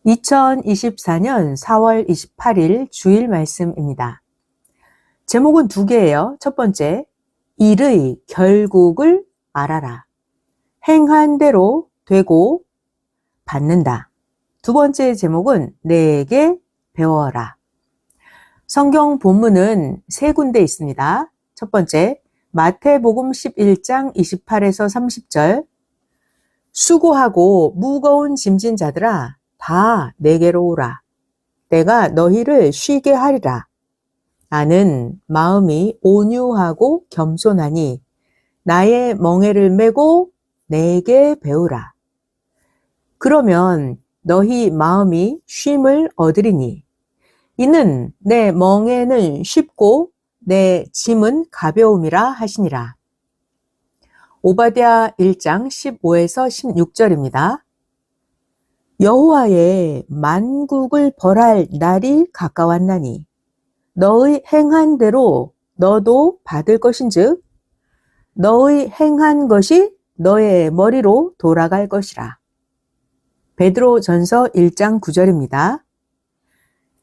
2024년 4월 28일 주일 말씀입니다. 제목은 두 개예요. 첫 번째, 일의 결국을 알아라. 행한 대로 되고 받는다. 두 번째 제목은 내게 배워라. 성경 본문은 세 군데 있습니다. 첫 번째, 마태복음 11장 28에서 30절. 수고하고 무거운 짐진 자들아, 다 내게로 오라. 내가 너희를 쉬게 하리라. 나는 마음이 온유하고 겸손하니 나의 멍에를 메고 내게 배우라. 그러면 너희 마음이 쉼을 얻으리니 이는 내 멍에는 쉽고 내 짐은 가벼움이라 하시니라. 오바댜 1장 15에서 16절입니다. 여호와의 만국을 벌할 날이 가까웠나니 너의 행한 대로 너도 받을 것인즉 너의 행한 것이 너의 머리로 돌아갈 것이라. 베드로전서 1장 9절입니다.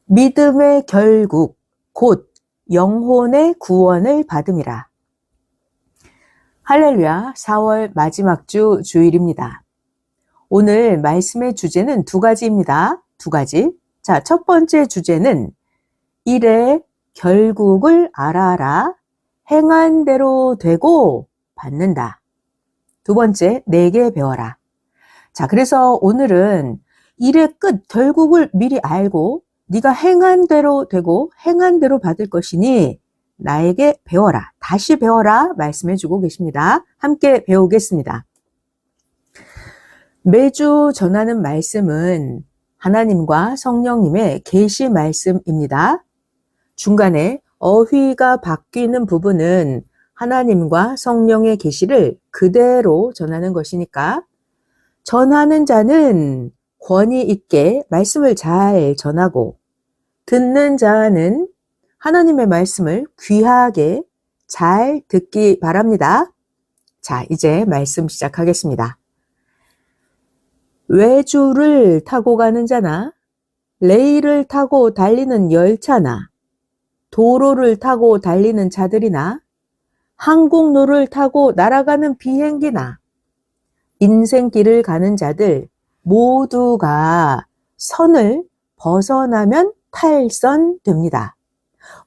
믿음의 결국 곧 영혼의 구원을 받음이라. 할렐루야, 4월 마지막 주 주일입니다. 오늘 말씀의 주제는 두 가지입니다. 두 가지. 자, 첫 번째 주제는 일의 결국을 알아라. 행한 대로 되고 받는다. 두 번째, 내게 배워라. 자, 그래서 오늘은 일의 끝, 결국을 미리 알고 네가 행한 대로 되고 행한 대로 받을 것이니 나에게 배워라. 다시 배워라 말씀해 주고 계십니다. 함께 배우겠습니다. 매주 전하는 말씀은 하나님과 성령님의 계시 말씀입니다. 중간에 어휘가 바뀌는 부분은 하나님과 성령의 계시를 그대로 전하는 것이니까 전하는 자는 권위 있게 말씀을 잘 전하고 듣는 자는 하나님의 말씀을 귀하게 잘 듣기 바랍니다. 자, 이제 말씀 시작하겠습니다. 외주를 타고 가는 자나 레일을 타고 달리는 열차나 도로를 타고 달리는 자들이나 항공로를 타고 날아가는 비행기나 인생길을 가는 자들 모두가 선을 벗어나면 탈선됩니다.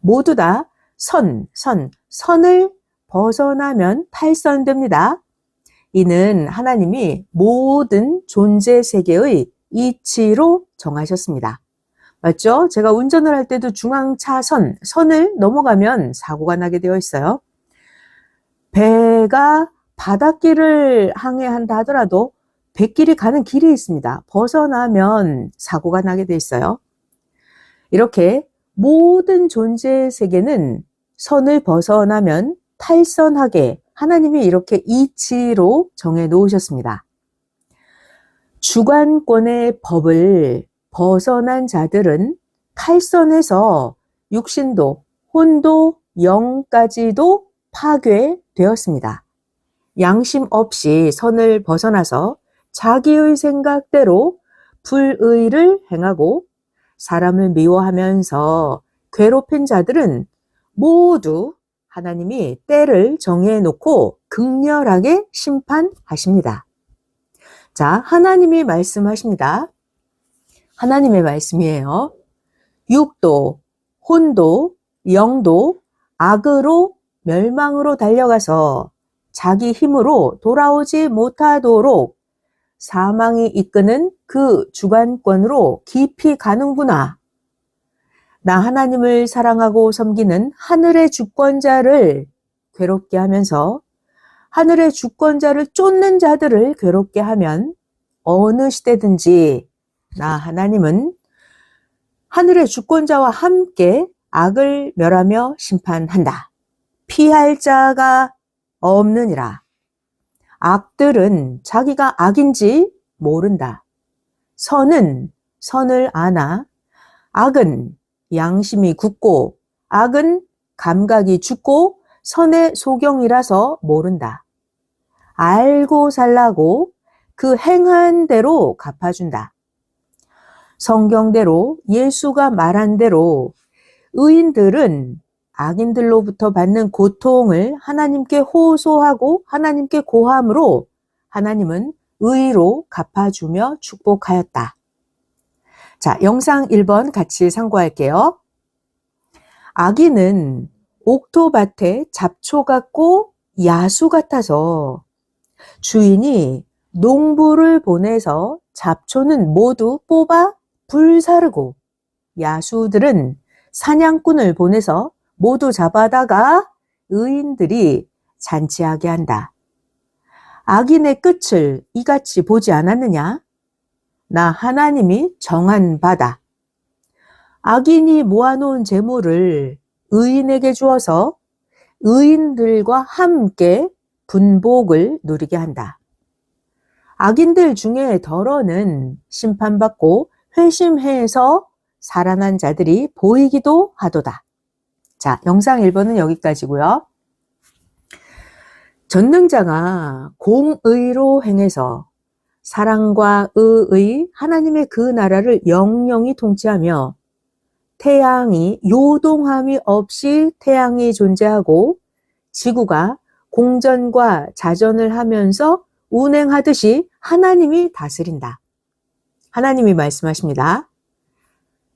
모두 다 선을 벗어나면 탈선됩니다. 이는 하나님이 모든 존재 세계의 이치로 정하셨습니다. 맞죠? 제가 운전을 할 때도 선을 넘어가면 사고가 나게 되어 있어요. 배가 바닷길을 항해한다 하더라도 뱃길이 가는 길이 있습니다. 벗어나면 사고가 나게 돼 있어요. 이렇게 모든 존재 세계는 선을 벗어나면 탈선하게 하나님이 이렇게 이치로 정해 놓으셨습니다. 주관권의 법을 벗어난 자들은 탈선해서 육신도, 혼도, 영까지도 파괴되었습니다. 양심 없이 선을 벗어나서 자기의 생각대로 불의를 행하고 사람을 미워하면서 괴롭힌 자들은 모두 하나님이 때를 정해놓고 극렬하게 심판하십니다. 자, 하나님이 말씀하십니다. 하나님의 말씀이에요. 육도, 혼도, 영도 악으로 멸망으로 달려가서 자기 힘으로 돌아오지 못하도록 사망이 이끄는 그 주관권으로 깊이 가는구나. 나 하나님을 사랑하고 섬기는 하늘의 주권자를 괴롭게 하면서 하늘의 주권자를 쫓는 자들을 괴롭게 하면 어느 시대든지 나 하나님은 하늘의 주권자와 함께 악을 멸하며 심판한다. 피할 자가 없느니라. 악들은 자기가 악인지 모른다. 선은 선을 아나 악은 양심이 굳고 악은 감각이 죽고 선의 소경이라서 모른다. 알고 살라고 그 행한 대로 갚아준다. 성경대로 예수가 말한 대로 의인들은 악인들로부터 받는 고통을 하나님께 호소하고 하나님께 고함으로 하나님은 의로 갚아주며 축복하였다. 자, 영상 1번 같이 참고할게요. 악인은 옥토밭에 잡초 같고 야수 같아서 주인이 농부를 보내서 잡초는 모두 뽑아 불사르고 야수들은 사냥꾼을 보내서 모두 잡아다가 의인들이 잔치하게 한다. 악인의 끝을 이같이 보지 않았느냐? 나 하나님이 정한 바다. 악인이 모아놓은 재물을 의인에게 주어서 의인들과 함께 분복을 누리게 한다. 악인들 중에 덜어는 심판받고 회심해서 살아난 자들이 보이기도 하도다. 자, 영상 1번은 여기까지고요. 전능자가 공의로 행해서 사랑과 의의 하나님의 그 나라를 영영히 통치하며 태양이 요동함이 없이 태양이 존재하고 지구가 공전과 자전을 하면서 운행하듯이 하나님이 다스린다. 하나님이 말씀하십니다.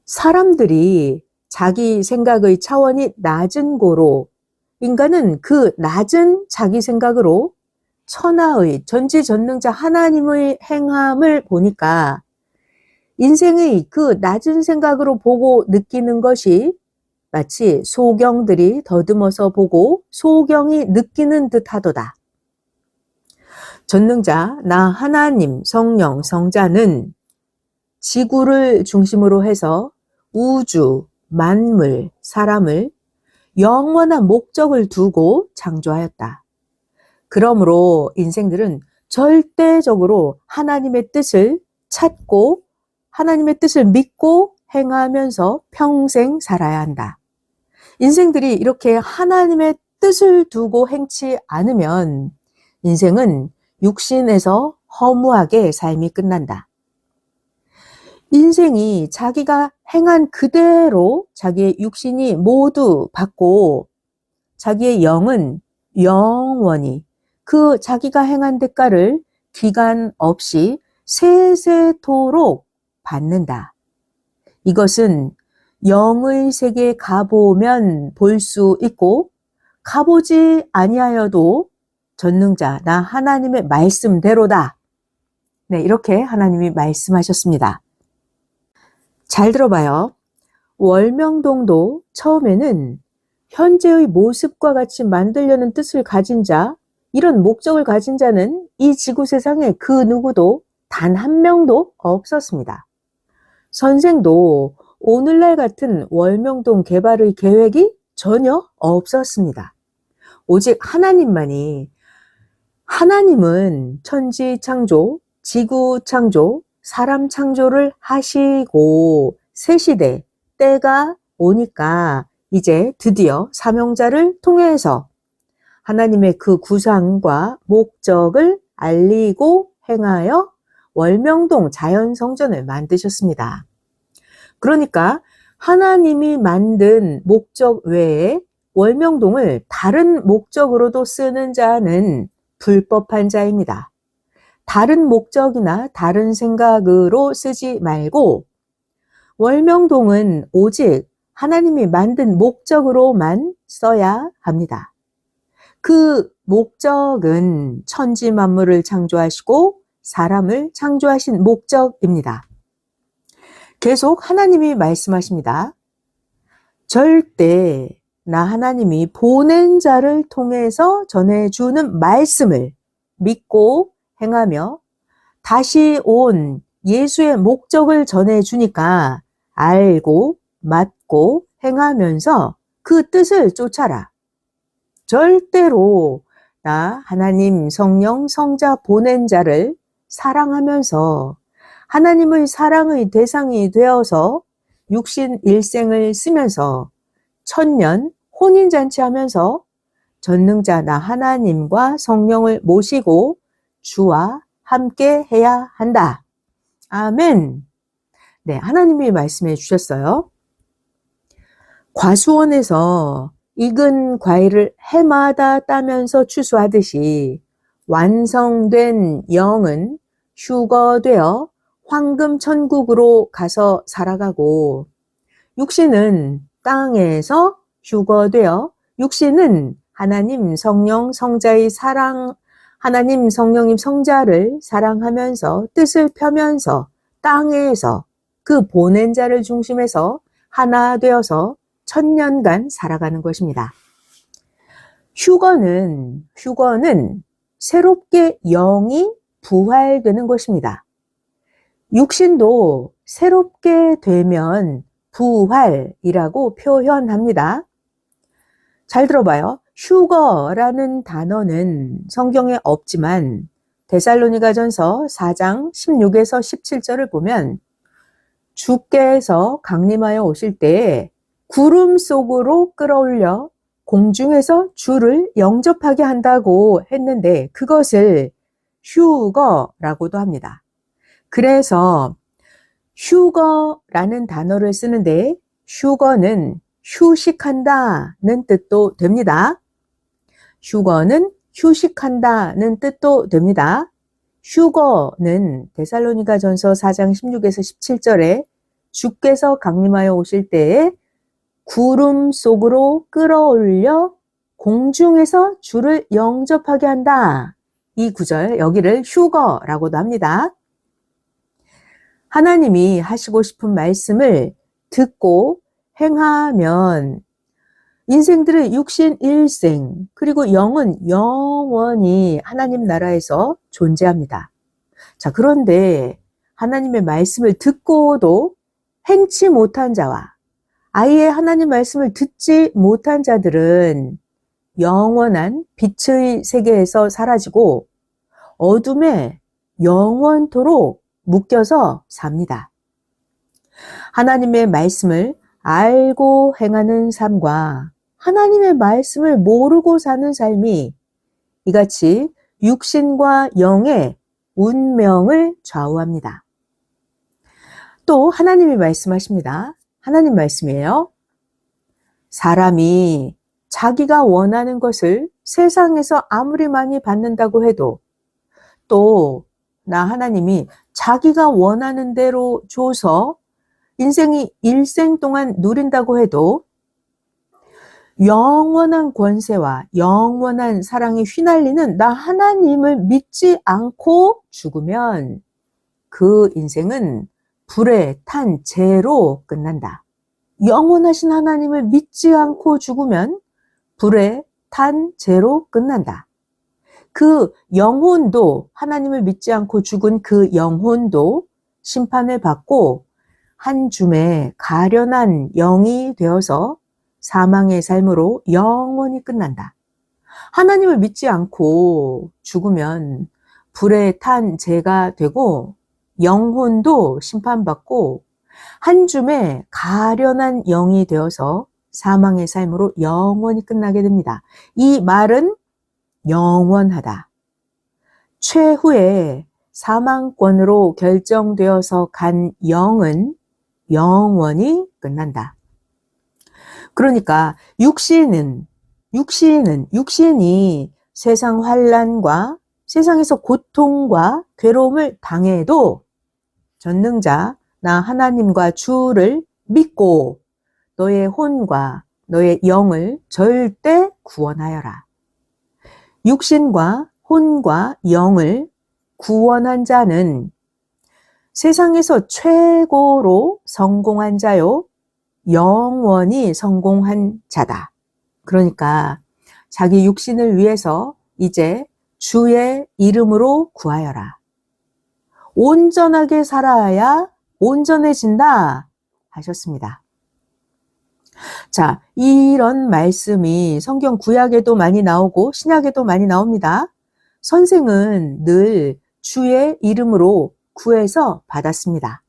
사람들이 자기 생각의 차원이 낮은 고로 인간은 그 낮은 자기 생각으로 천하의 전지전능자 하나님의 행함을 보니까 인생의 그 낮은 생각으로 보고 느끼는 것이 마치 소경들이 더듬어서 보고 소경이 느끼는 듯하도다. 전능자 나 하나님 성령 성자는 지구를 중심으로 해서 우주, 만물, 사람을 영원한 목적을 두고 창조하였다. 그러므로 인생들은 절대적으로 하나님의 뜻을 찾고 하나님의 뜻을 믿고 행하면서 평생 살아야 한다. 인생들이 이렇게 하나님의 뜻을 두고 행치 않으면 인생은 육신에서 허무하게 삶이 끝난다. 인생이 자기가 행한 그대로 자기의 육신이 모두 받고 자기의 영은 영원히 그 자기가 행한 대가를 기간 없이 세세토록 받는다. 이것은 영의 세계에 가보면 볼 수 있고 가보지 아니하여도 전능자 나 하나님의 말씀대로다. 네, 이렇게 하나님이 말씀하셨습니다. 잘 들어봐요. 월명동도 처음에는 현재의 모습과 같이 만들려는 뜻을 가진 자, 이런 목적을 가진 자는 이 지구 세상에 그 누구도 단 한 명도 없었습니다. 선생도 오늘날 같은 월명동 개발의 계획이 전혀 없었습니다. 오직 하나님은 천지 창조, 지구 창조, 사람 창조를 하시고 새 시대 때가 오니까 이제 드디어 사명자를 통해서 하나님의 그 구상과 목적을 알리고 행하여 월명동 자연성전을 만드셨습니다. 그러니까 하나님이 만든 목적 외에 월명동을 다른 목적으로도 쓰는 자는 불법한 자입니다. 다른 목적이나 다른 생각으로 쓰지 말고 월명동은 오직 하나님이 만든 목적으로만 써야 합니다. 그 목적은 천지 만물을 창조하시고 사람을 창조하신 목적입니다. 계속 하나님이 말씀하십니다. 절대 나 하나님이 보낸 자를 통해서 전해주는 말씀을 믿고 행하며 다시 온 예수의 목적을 전해주니까 알고 맞고 행하면서 그 뜻을 쫓아라. 절대로 나 하나님 성령 성자 보낸 자를 사랑하면서 하나님의 사랑의 대상이 되어서 육신 일생을 쓰면서 천년 혼인잔치하면서 전능자 나 하나님과 성령을 모시고 주와 함께 해야 한다. 아멘. 네, 하나님이 말씀해 주셨어요. 과수원에서 익은 과일을 해마다 따면서 추수하듯이 완성된 영은 휴거되어 황금 천국으로 가서 살아가고, 육신은 땅에서 휴거되어 육신은 하나님 성령 성자의 사랑, 하나님 성령님 성자를 사랑하면서 뜻을 펴면서 땅에서 그 보낸 자를 중심에서 하나 되어서 천년간 살아가는 것입니다. 휴거는 새롭게 영이 부활되는 것입니다. 육신도 새롭게 되면 부활이라고 표현합니다. 잘 들어봐요. 휴거라는 단어는 성경에 없지만 데살로니가전서 4장 16에서 17절을 보면 주께서 강림하여 오실 때에 구름 속으로 끌어올려 공중에서 주를 영접하게 한다고 했는데 그것을 휴거라고도 합니다. 그래서 휴거라는 단어를 쓰는데 휴거는 휴식한다는 뜻도 됩니다. 휴거는 휴식한다는 뜻도 됩니다. 휴거는 데살로니가전서 4장 16에서 17절에 주께서 강림하여 오실 때에 구름 속으로 끌어올려 공중에서 주를 영접하게 한다. 이 구절, 여기를 휴거라고도 합니다. 하나님이 하시고 싶은 말씀을 듣고 행하면 인생들의 육신 일생 그리고 영은 영원히 하나님 나라에서 존재합니다. 자, 그런데 하나님의 말씀을 듣고도 행치 못한 자와 아예 하나님 말씀을 듣지 못한 자들은 영원한 빛의 세계에서 사라지고 어둠에 영원토록 묶여서 삽니다. 하나님의 말씀을 알고 행하는 삶과 하나님의 말씀을 모르고 사는 삶이 이같이 육신과 영의 운명을 좌우합니다. 또 하나님이 말씀하십니다. 하나님 말씀이에요. 사람이 자기가 원하는 것을 세상에서 아무리 많이 받는다고 해도 또 나 하나님이 자기가 원하는 대로 줘서 인생이 일생 동안 누린다고 해도 영원한 권세와 영원한 사랑에 휘날리는 나 하나님을 믿지 않고 죽으면 그 인생은 불에 탄 재로 끝난다. 영원하신 하나님을 믿지 않고 죽으면 불에 탄 재로 끝난다. 그 영혼도 하나님을 믿지 않고 죽은 그 영혼도 심판을 받고 한 줌에 가련한 영이 되어서 사망의 삶으로 영원히 끝난다. 하나님을 믿지 않고 죽으면 불에 탄 재가 되고 영혼도 심판받고 한 줌에 가련한 영이 되어서 사망의 삶으로 영원히 끝나게 됩니다. 이 말은 영원하다. 최후의 사망권으로 결정되어서 간 영은 영원히 끝난다. 그러니까 육신이 세상 환난과 세상에서 고통과 괴로움을 당해도 전능자 나 하나님과 주를 믿고 너의 혼과 너의 영을 절대 구원하여라. 육신과 혼과 영을 구원한 자는 세상에서 최고로 성공한 자요, 영원히 성공한 자다. 그러니까 자기 육신을 위해서 이제 주의 이름으로 구하여라. 온전하게 살아야 온전해진다 하셨습니다. 자, 이런 말씀이 성경 구약에도 많이 나오고 신약에도 많이 나옵니다. 선생은 늘 주의 이름으로 구해서 받았습니다.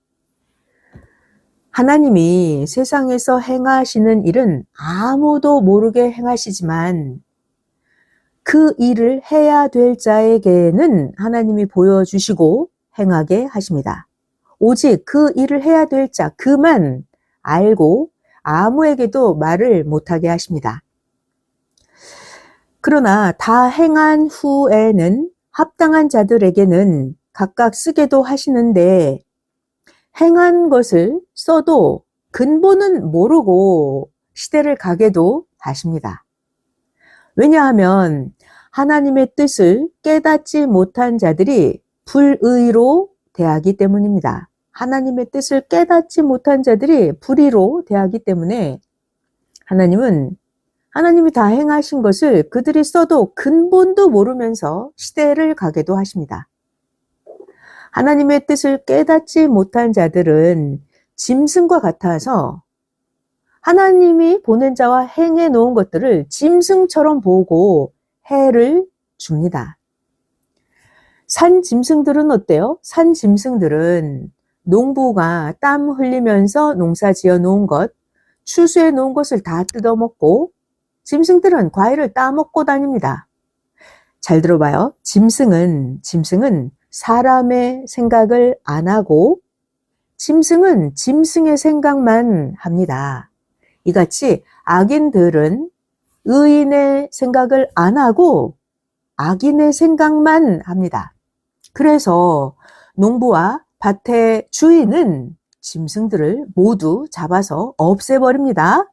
하나님이 세상에서 행하시는 일은 아무도 모르게 행하시지만 그 일을 해야 될 자에게는 하나님이 보여주시고 행하게 하십니다. 오직 그 일을 해야 될 자 그만 알고 아무에게도 말을 못하게 하십니다. 그러나 다 행한 후에는 합당한 자들에게는 각각 쓰게도 하시는데 행한 것을 써도 근본은 모르고 시대를 가게도 하십니다. 왜냐하면 하나님의 뜻을 깨닫지 못한 자들이 불의로 대하기 때문입니다. 하나님의 뜻을 깨닫지 못한 자들이 불의로 대하기 때문에 하나님이 다 행하신 것을 그들이 써도 근본도 모르면서 시대를 가게도 하십니다. 하나님의 뜻을 깨닫지 못한 자들은 짐승과 같아서 하나님이 보낸 자와 행해 놓은 것들을 짐승처럼 보고 해를 줍니다. 산 짐승들은 어때요? 산 짐승들은 농부가 땀 흘리면서 농사 지어 놓은 것, 추수해 놓은 것을 다 뜯어먹고 짐승들은 과일을 따먹고 다닙니다. 잘 들어봐요. 짐승은 사람의 생각을 안 하고 짐승은 짐승의 생각만 합니다. 이같이 악인들은 의인의 생각을 안 하고 악인의 생각만 합니다. 그래서 농부와 밭의 주인은 짐승들을 모두 잡아서 없애버립니다.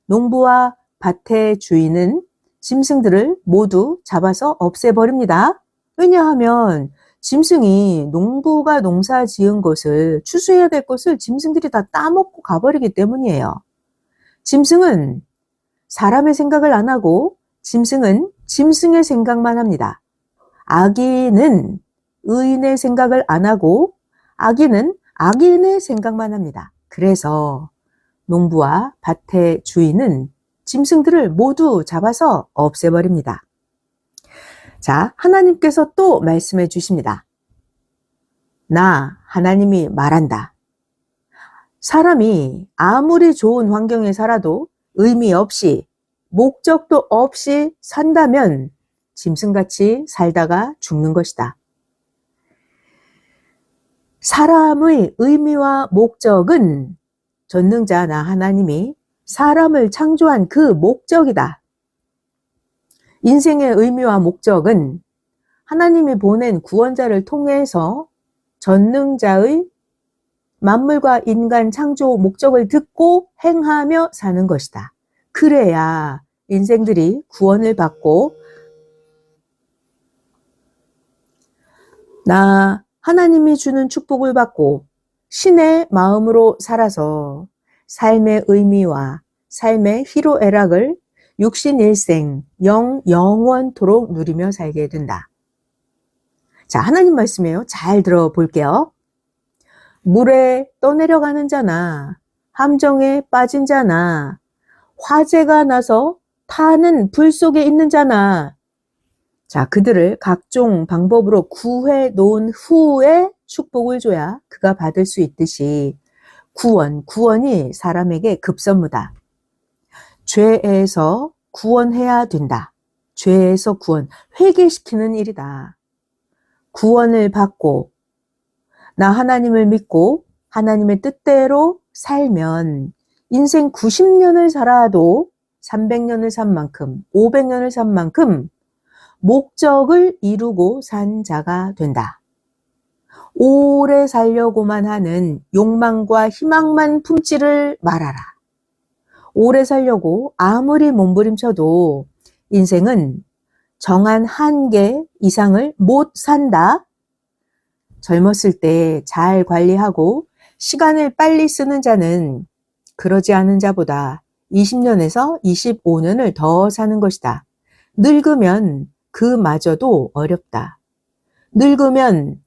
농부와 밭의 주인은 짐승들을 모두 잡아서 없애버립니다. 왜냐하면 짐승이 농부가 농사 지은 것을 추수해야 될 것을 짐승들이 다 따먹고 가버리기 때문이에요. 짐승은 사람의 생각을 안 하고 짐승은 짐승의 생각만 합니다. 악인은 의인의 생각을 안 하고 악인은 악인의 생각만 합니다. 그래서 농부와 밭의 주인은 짐승들을 모두 잡아서 없애버립니다. 자, 하나님께서 또 말씀해 주십니다. 나 하나님이 말한다. 사람이 아무리 좋은 환경에 살아도 의미 없이 목적도 없이 산다면 짐승같이 살다가 죽는 것이다. 사람의 의미와 목적은 전능자 나 하나님이 사람을 창조한 그 목적이다. 인생의 의미와 목적은 하나님이 보낸 구원자를 통해서 전능자의 만물과 인간 창조 목적을 듣고 행하며 사는 것이다. 그래야 인생들이 구원을 받고 나 하나님이 주는 축복을 받고 신의 마음으로 살아서 삶의 의미와 삶의 희로애락을 육신 일생 영원토록 누리며 살게 된다. 자, 하나님 말씀이에요. 잘 들어볼게요. 물에 떠내려가는 자나 함정에 빠진 자나 화재가 나서 타는 불 속에 있는 자나 자, 그들을 각종 방법으로 구해 놓은 후에 축복을 줘야 그가 받을 수 있듯이 구원이 사람에게 급선무다. 죄에서 구원해야 된다. 죄에서 회개시키는 일이다. 구원을 받고 나 하나님을 믿고 하나님의 뜻대로 살면 인생 90년을 살아도 300년을 산 만큼 500년을 산 만큼 목적을 이루고 산 자가 된다. 오래 살려고만 하는 욕망과 희망만 품지를 말아라. 오래 살려고 아무리 몸부림쳐도 인생은 정한 한계 이상을 못 산다. 젊었을 때 잘 관리하고 시간을 빨리 쓰는 자는 그러지 않은 자보다 20년에서 25년을 더 사는 것이다. 늙으면 그마저도 어렵다. 늙으면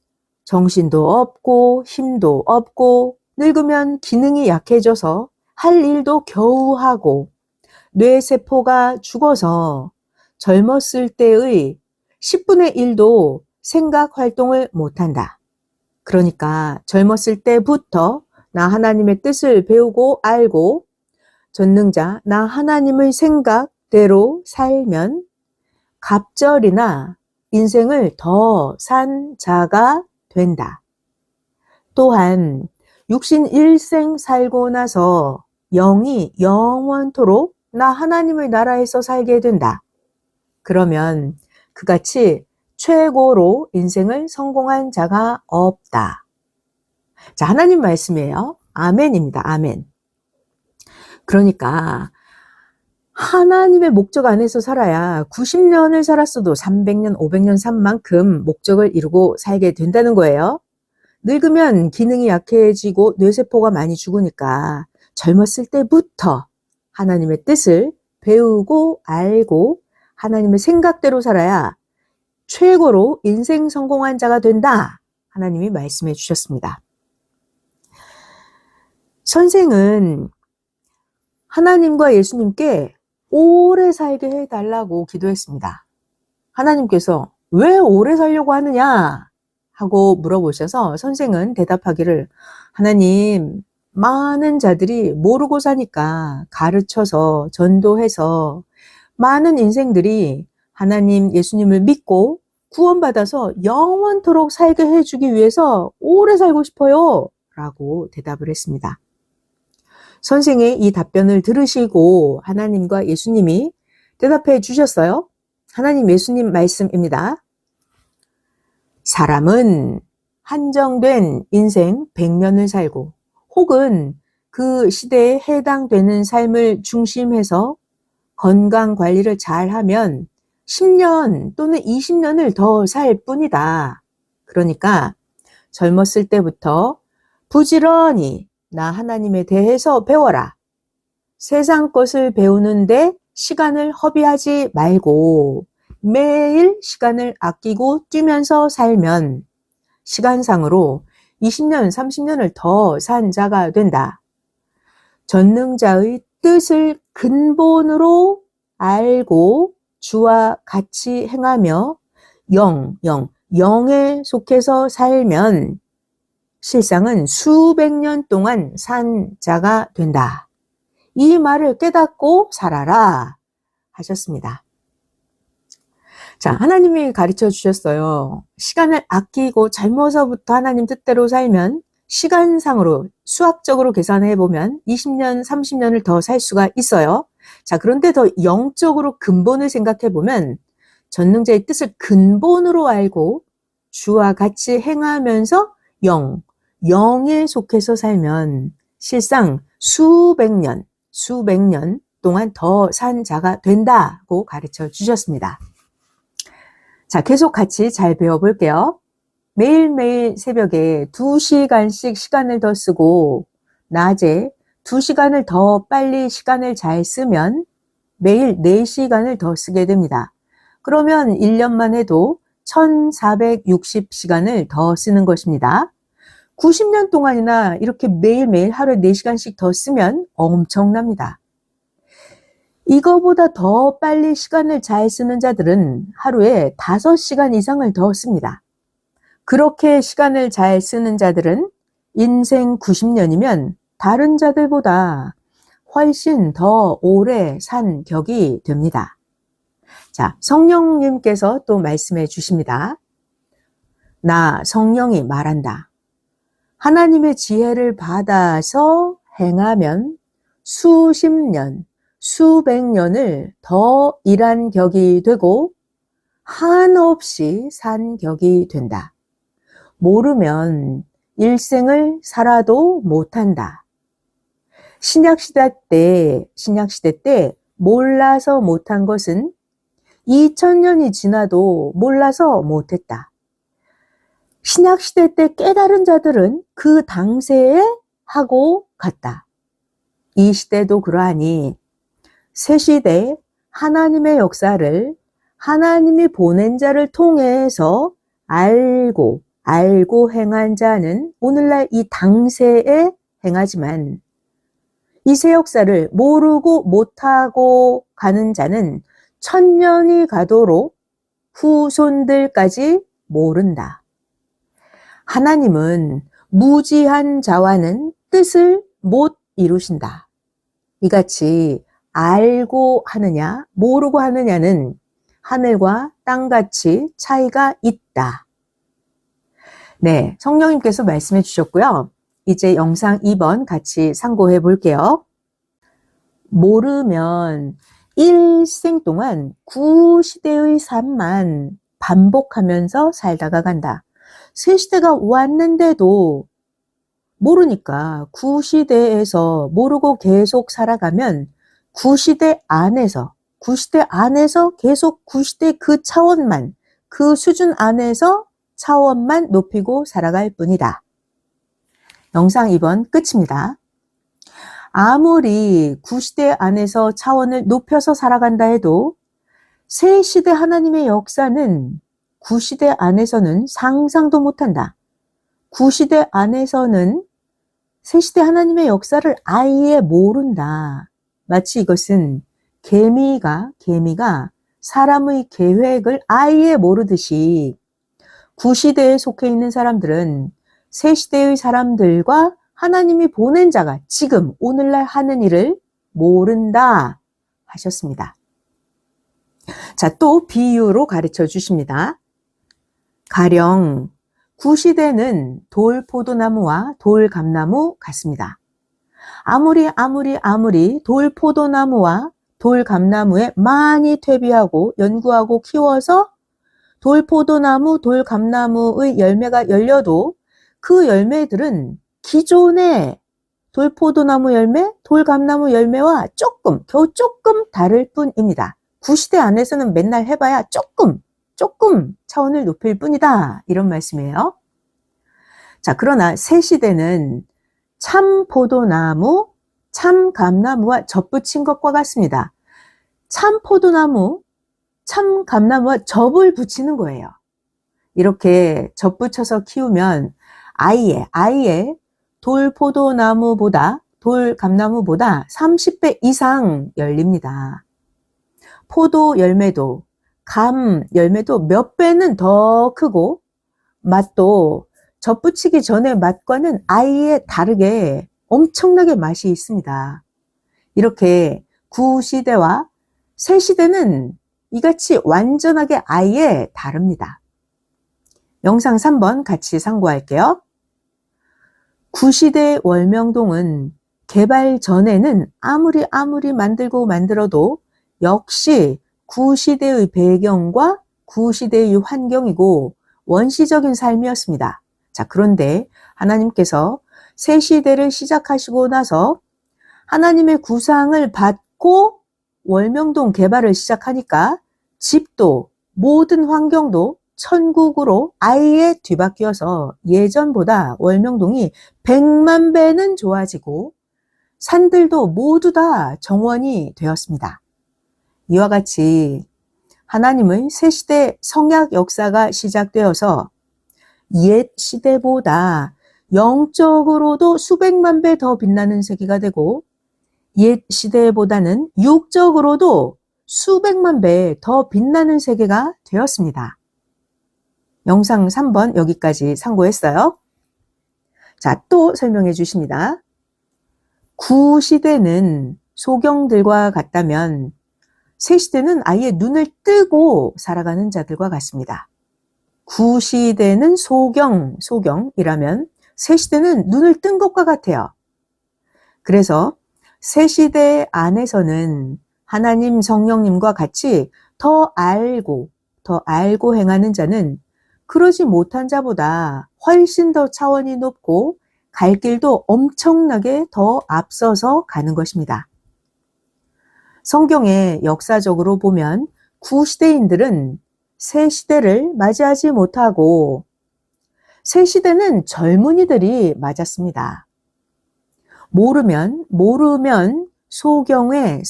정신도 없고 힘도 없고 늙으면 기능이 약해져서 할 일도 겨우 하고 뇌세포가 죽어서 젊었을 때의 10분의 1도 생각 활동을 못한다. 그러니까 젊었을 때부터 나 하나님의 뜻을 배우고 알고 전능자 나 하나님의 생각대로 살면 갑절이나 인생을 더 산 자가 된다. 또한 육신 일생 살고 나서 영이 영원토록 나 하나님의 나라에서 살게 된다. 그러면 그같이 최고로 인생을 성공한 자가 없다. 자, 하나님 말씀이에요. 아멘입니다. 아멘. 그러니까 하나님의 목적 안에서 살아야 90년을 살았어도 300년, 500년 산 만큼 목적을 이루고 살게 된다는 거예요. 늙으면 기능이 약해지고 뇌세포가 많이 죽으니까 젊었을 때부터 하나님의 뜻을 배우고 알고 하나님의 생각대로 살아야 최고로 인생 성공한 자가 된다. 하나님이 말씀해 주셨습니다. 선생은 하나님과 예수님께 오래 살게 해달라고 기도했습니다. 하나님께서 왜 오래 살려고 하느냐 하고 물어보셔서 선생은 대답하기를 하나님, 많은 자들이 모르고 사니까 가르쳐서 전도해서 많은 인생들이 하나님 예수님을 믿고 구원받아서 영원토록 살게 해주기 위해서 오래 살고 싶어요 라고 대답을 했습니다. 선생의 이 답변을 들으시고 하나님과 예수님이 대답해 주셨어요. 하나님 예수님 말씀입니다. 사람은 한정된 인생 100년을 살고 혹은 그 시대에 해당되는 삶을 중심해서 건강 관리를 잘하면 10년 또는 20년을 더 살 뿐이다. 그러니까 젊었을 때부터 부지런히 나 하나님에 대해서 배워라. 세상 것을 배우는데 시간을 허비하지 말고 매일 시간을 아끼고 뛰면서 살면 시간상으로 20년, 30년을 더 산 자가 된다. 전능자의 뜻을 근본으로 알고 주와 같이 행하며 영에 속해서 살면 실상은 수백 년 동안 산 자가 된다. 이 말을 깨닫고 살아라 하셨습니다. 자, 하나님이 가르쳐 주셨어요. 시간을 아끼고 젊어서부터 하나님 뜻대로 살면 시간상으로 수학적으로 계산해 보면 20년, 30년을 더 살 수가 있어요. 자, 그런데 더 영적으로 근본을 생각해 보면 전능자의 뜻을 근본으로 알고 주와 같이 행하면서 영에 속해서 살면 실상 수백 년 동안 더 산 자가 된다고 가르쳐 주셨습니다. 자, 계속 같이 잘 배워볼게요. 매일매일 새벽에 2시간씩 시간을 더 쓰고 낮에 2시간을 더 빨리 시간을 잘 쓰면 매일 4시간을 더 쓰게 됩니다. 그러면 1년만 해도 1460시간을 더 쓰는 것입니다. 90년 동안이나 이렇게 매일매일 하루에 4시간씩 더 쓰면 엄청납니다. 이거보다 더 빨리 시간을 잘 쓰는 자들은 하루에 5시간 이상을 더 씁니다. 그렇게 시간을 잘 쓰는 자들은 인생 90년이면 다른 자들보다 훨씬 더 오래 산 격이 됩니다. 자, 성령님께서 또 말씀해 주십니다. 나 성령이 말한다. 하나님의 지혜를 받아서 행하면 수십 년, 수백 년을 더 일한 격이 되고 한없이 산 격이 된다. 모르면 일생을 살아도 못한다. 신약시대 때 몰라서 못한 것은 2000년이 지나도 몰라서 못했다. 신약시대 때 깨달은 자들은 그 당시에 하고 갔다. 이 시대도 그러하니 새 시대 하나님의 역사를 하나님이 보낸 자를 통해서 알고 행한 자는 오늘날 이 당세에 행하지만 이 새 역사를 모르고 못하고 가는 자는 1000년이 가도록 후손들까지 모른다. 하나님은 무지한 자와는 뜻을 못 이루신다. 이같이 알고 하느냐 모르고 하느냐는 하늘과 땅같이 차이가 있다. 네, 성령님께서 말씀해 주셨고요. 이제 영상 2번 같이 상고해 볼게요. 모르면 일생 동안 구시대의 삶만 반복하면서 살다가 간다. 새 시대가 왔는데도 모르니까 구시대에서 모르고 계속 살아가면 구시대 안에서 계속 구시대 그 차원만, 그 수준 안에서 차원만 높이고 살아갈 뿐이다. 영상 2번 끝입니다. 아무리 구시대 안에서 차원을 높여서 살아간다 해도 새 시대 하나님의 역사는 구시대 안에서는 상상도 못한다. 구시대 안에서는 새 시대 하나님의 역사를 아예 모른다. 마치 이것은 개미가 사람의 계획을 아예 모르듯이 구시대에 속해 있는 사람들은 새 시대의 사람들과 하나님이 보낸 자가 지금 오늘날 하는 일을 모른다 하셨습니다. 자, 또 비유로 가르쳐 주십니다. 가령 구시대는 돌포도나무와 돌감나무 같습니다. 아무리 돌포도나무와 돌감나무에 많이 퇴비하고 연구하고 키워서 돌포도나무, 돌감나무의 열매가 열려도 그 열매들은 기존의 돌포도나무 열매, 돌감나무 열매와 겨우 조금 다를 뿐입니다. 구시대 안에서는 맨날 해봐야 조금 차원을 높일 뿐이다. 이런 말씀이에요. 자, 그러나 새 시대는 참 포도나무, 참 감나무와 접붙인 것과 같습니다. 참 포도나무, 참 감나무와 접을 붙이는 거예요. 이렇게 접붙여서 키우면 아예 돌포도나무보다 돌감나무보다 30배 이상 열립니다. 포도 열매도 감 열매도 몇 배는 더 크고 맛도 접붙이기 전의 맛과는 아예 다르게 엄청나게 맛이 있습니다. 이렇게 구시대와 새 시대는 이같이 완전하게 아예 다릅니다. 영상 3번 같이 상고할게요. 구시대 월명동은 개발 전에는 아무리 만들어도 역시 구시대의 배경과 구시대의 환경이고 원시적인 삶이었습니다. 자, 그런데 하나님께서 새 시대를 시작하시고 나서 하나님의 구상을 받고 월명동 개발을 시작하니까 집도 모든 환경도 천국으로 아예 뒤바뀌어서 예전보다 월명동이 100만 배는 좋아지고 산들도 모두 다 정원이 되었습니다. 이와 같이 하나님의 새 시대 성약 역사가 시작되어서 옛 시대보다 영적으로도 수백만 배 더 빛나는 세계가 되고 옛 시대보다는 육적으로도 수백만 배 더 빛나는 세계가 되었습니다. 영상 3번 여기까지 상고했어요. 자, 또 설명해 주십니다. 구시대는 소경들과 같다면 새 시대는 아예 눈을 뜨고 살아가는 자들과 같습니다. 구시대는 소경이라면 새 시대는 눈을 뜬 것과 같아요. 그래서 새 시대 안에서는 하나님 성령님과 같이 더 알고 행하는 자는 그러지 못한 자보다 훨씬 더 차원이 높고 갈 길도 엄청나게 더 앞서서 가는 것입니다. 성경에 역사적으로 보면 구시대인들은 새 시대를 맞이하지 못하고 새 시대는 젊은이들이 맞았습니다. 모르면 소경의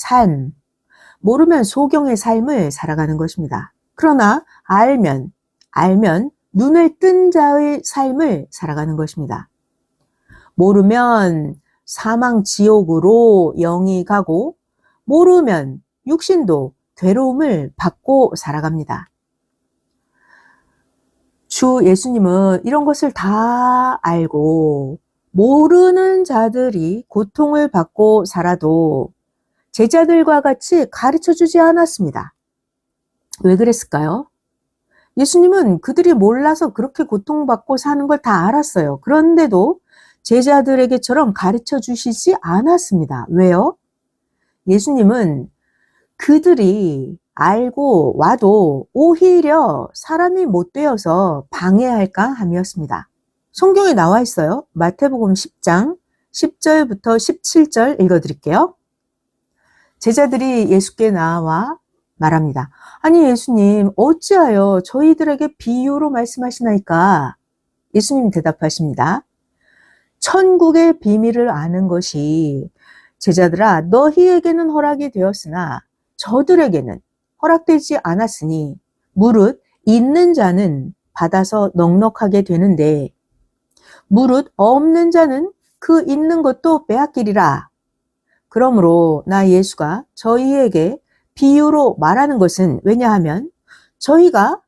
삶을 살아가는 것입니다. 그러나 알면 눈을 뜬 자의 삶을 살아가는 것입니다. 모르면 사망 지옥으로 영이 가고 모르면 육신도 괴로움을 받고 살아갑니다. 주 예수님은 이런 것을 다 알고 모르는 자들이 고통을 받고 살아도 제자들과 같이 가르쳐 주지 않았습니다. 왜 그랬을까요? 예수님은 그들이 몰라서 그렇게 고통받고 사는 걸 다 알았어요. 그런데도 제자들에게처럼 가르쳐 주시지 않았습니다. 왜요? 예수님은 그들이 알고 와도 오히려 사람이 못 되어서 방해할까 함이었습니다. 성경에 나와 있어요. 마태복음 10장 10절부터 17절 읽어드릴게요. 제자들이 예수께 나와 말합니다. 아니 예수님 어찌하여 저희들에게 비유로 말씀하시나이까? 예수님 대답하십니다. 천국의 비밀을 아는 것이 제자들아 너희에게는 허락이 되었으나 저들에게는 허락되지 않았으니 무릇 있는 자는 받아서 넉넉하게 되는데 무릇 없는 자는 그 있는 것도 빼앗기리라. 그러므로 나 예수가 저희에게 비유로 말하는 것은 왜냐하면 저희가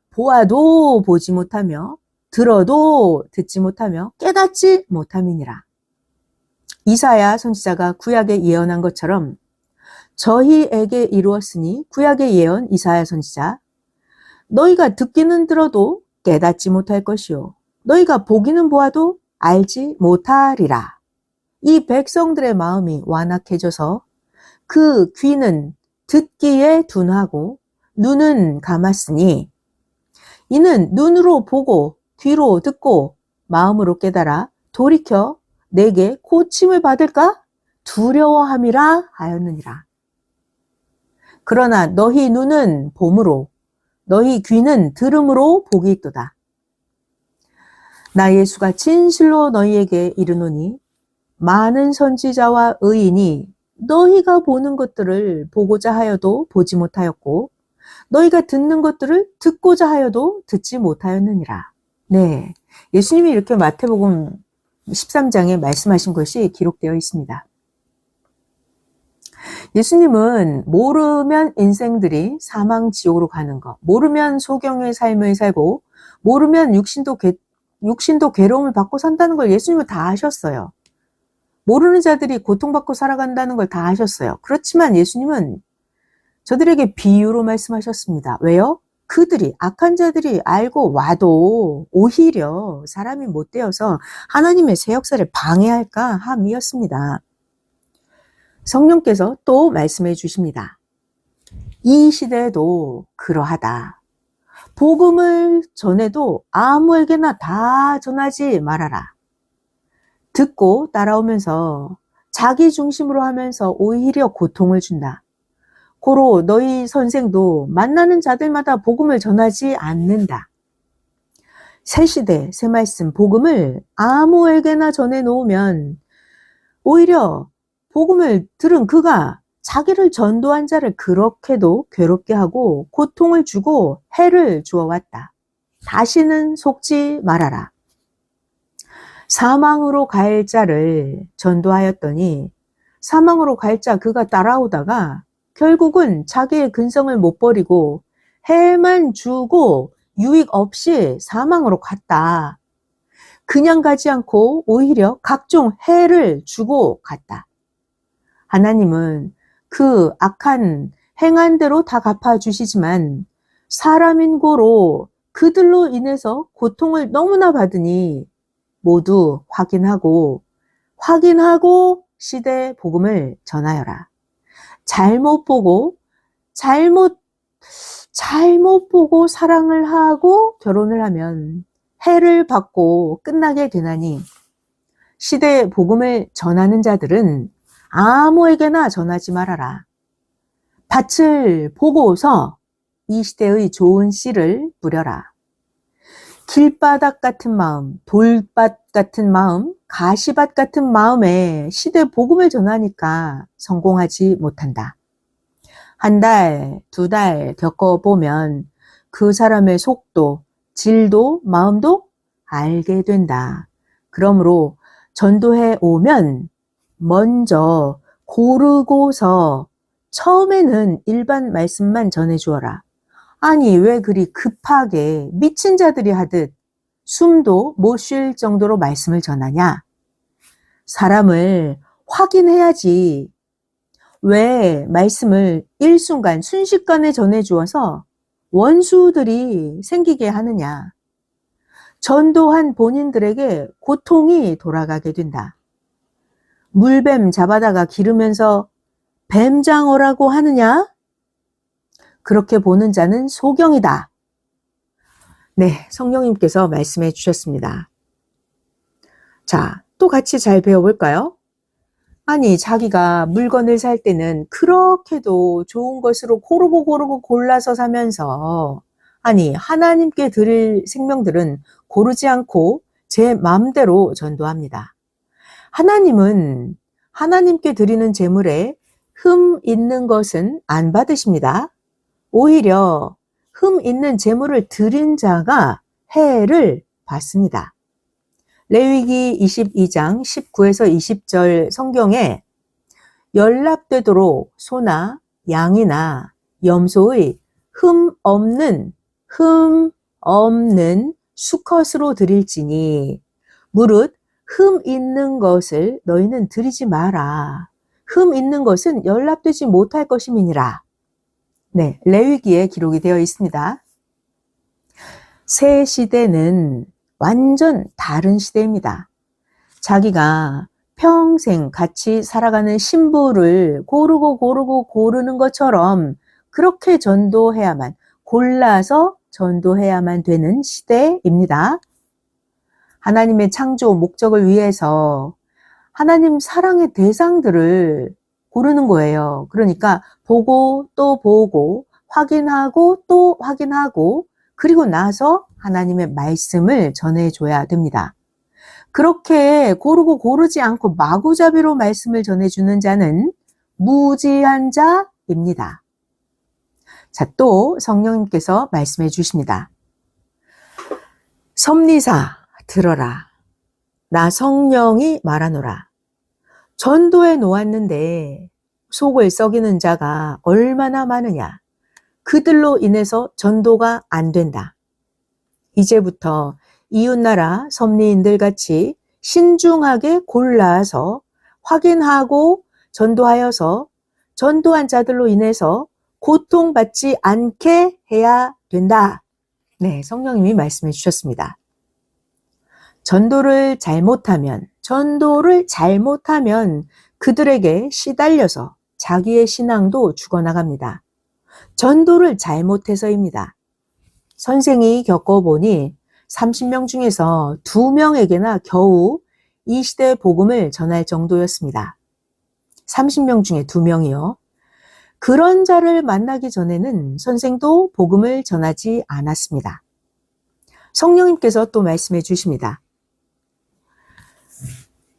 보아도 보지 못하며 들어도 듣지 못하며 깨닫지 못함이니라. 이사야 선지자가 구약에 예언한 것처럼 저희에게 이루었으니 구약의 예언 이사야 선지자 너희가 듣기는 들어도 깨닫지 못할 것이요 너희가 보기는 보아도 알지 못하리라. 이 백성들의 마음이 완악해져서 그 귀는 듣기에 둔하고 눈은 감았으니 이는 눈으로 보고 귀로 듣고 마음으로 깨달아 돌이켜 내게 고침을 받을까 두려워함이라 하였느니라. 그러나 너희 눈은 봄으로 너희 귀는 들음으로 복이 있도다. 나 예수가 진실로 너희에게 이르노니 많은 선지자와 의인이 너희가 보는 것들을 보고자 하여도 보지 못하였고 너희가 듣는 것들을 듣고자 하여도 듣지 못하였느니라. 네, 예수님이 이렇게 마태복음 13장에 말씀하신 것이 기록되어 있습니다. 예수님은 모르면 인생들이 사망 지옥으로 가는 것, 모르면 소경의 삶을 살고 모르면 육신도 괴로움을 받고 산다는 걸 예수님은 다 아셨어요. 모르는 자들이 고통받고 살아간다는 걸 다 아셨어요. 그렇지만 예수님은 저들에게 비유로 말씀하셨습니다. 왜요? 그들이 악한 자들이 알고 와도 오히려 사람이 못 되어서 하나님의 새 역사를 방해할까 함이었습니다. 성령께서 또 말씀해 주십니다. 이 시대에도 그러하다. 복음을 전해도 아무에게나 다 전하지 말아라. 듣고 따라오면서 자기 중심으로 하면서 오히려 고통을 준다. 고로 너희 선생도 만나는 자들마다 복음을 전하지 않는다. 새 시대, 새 말씀, 복음을 아무에게나 전해놓으면 오히려 복음을 들은 그가 자기를 전도한 자를 그렇게도 괴롭게 하고 고통을 주고 해를 주어왔다. 다시는 속지 말아라. 사망으로 갈 자를 전도하였더니 사망으로 갈 자 그가 따라오다가 결국은 자기의 근성을 못 버리고 해만 주고 유익 없이 사망으로 갔다. 그냥 가지 않고 오히려 각종 해를 주고 갔다. 하나님은 그 악한 행한 대로 다 갚아주시지만 사람인 고로 그들로 인해서 고통을 너무나 받으니 모두 확인하고 시대 복음을 전하여라. 잘못 보고 사랑을 하고 결혼을 하면 해를 받고 끝나게 되나니 시대 복음을 전하는 자들은 아무에게나 전하지 말아라. 밭을 보고서 이 시대의 좋은 씨를 뿌려라. 길바닥 같은 마음, 돌밭 같은 마음, 가시밭 같은 마음에 시대 복음을 전하니까 성공하지 못한다. 한 달, 두 달 겪어보면 그 사람의 속도, 질도, 마음도 알게 된다. 그러므로 전도해 오면 먼저 고르고서 처음에는 일반 말씀만 전해주어라. 아니 왜 그리 급하게 미친 자들이 하듯 숨도 못 쉴 정도로 말씀을 전하냐? 사람을 확인해야지. 왜 말씀을 일순간 순식간에 전해주어서 원수들이 생기게 하느냐? 전도한 본인들에게 고통이 돌아가게 된다. 물뱀 잡아다가 기르면서 뱀장어라고 하느냐? 그렇게 보는 자는 소경이다. 네, 성령님께서 말씀해 주셨습니다. 자, 또 같이 잘 배워볼까요? 아니, 자기가 물건을 살 때는 그렇게도 좋은 것으로 고르고 골라서 사면서, 아니, 하나님께 드릴 생명들은 고르지 않고 제 마음대로 전도합니다. 하나님은 하나님께 드리는 제물에 흠 있는 것은 안 받으십니다. 오히려 흠 있는 제물을 드린 자가 해를 받습니다. 레위기 22장 19에서 20절 성경에 연락되도록 소나 양이나 염소의 흠 없는 수컷으로 드릴지니 무릇 흠 있는 것을 너희는 드리지 마라. 흠 있는 것은 연락되지 못할 것임이니라. 네, 레위기에 기록이 되어 있습니다. 새 시대는 완전 다른 시대입니다. 자기가 평생 같이 살아가는 신부를 고르는 것처럼 그렇게 전도해야만, 골라서 전도해야만 되는 시대입니다. 하나님의 창조 목적을 위해서 하나님 사랑의 대상들을 고르는 거예요. 그러니까 보고 또 보고 확인하고 또 확인하고 그리고 나서 하나님의 말씀을 전해줘야 됩니다. 그렇게 고르지 않고 마구잡이로 말씀을 전해주는 자는 무지한 자입니다. 자, 또 성령님께서 말씀해 주십니다. 섭리사 들어라. 나 성령이 말하노라. 전도해 놓았는데 속을 썩이는 자가 얼마나 많으냐. 그들로 인해서 전도가 안 된다. 이제부터 이웃나라 섭리인들 같이 신중하게 골라서 확인하고 전도하여서 전도한 자들로 인해서 고통받지 않게 해야 된다. 네, 성령님이 말씀해 주셨습니다. 전도를 잘못하면 그들에게 시달려서 자기의 신앙도 죽어나갑니다. 전도를 잘못해서입니다. 선생이 겪어보니 30명 중에서 2명에게나 겨우 이 시대의 복음을 전할 정도였습니다. 30명 중에 2명이요. 그런 자를 만나기 전에는 선생도 복음을 전하지 않았습니다. 성령님께서 또 말씀해 주십니다.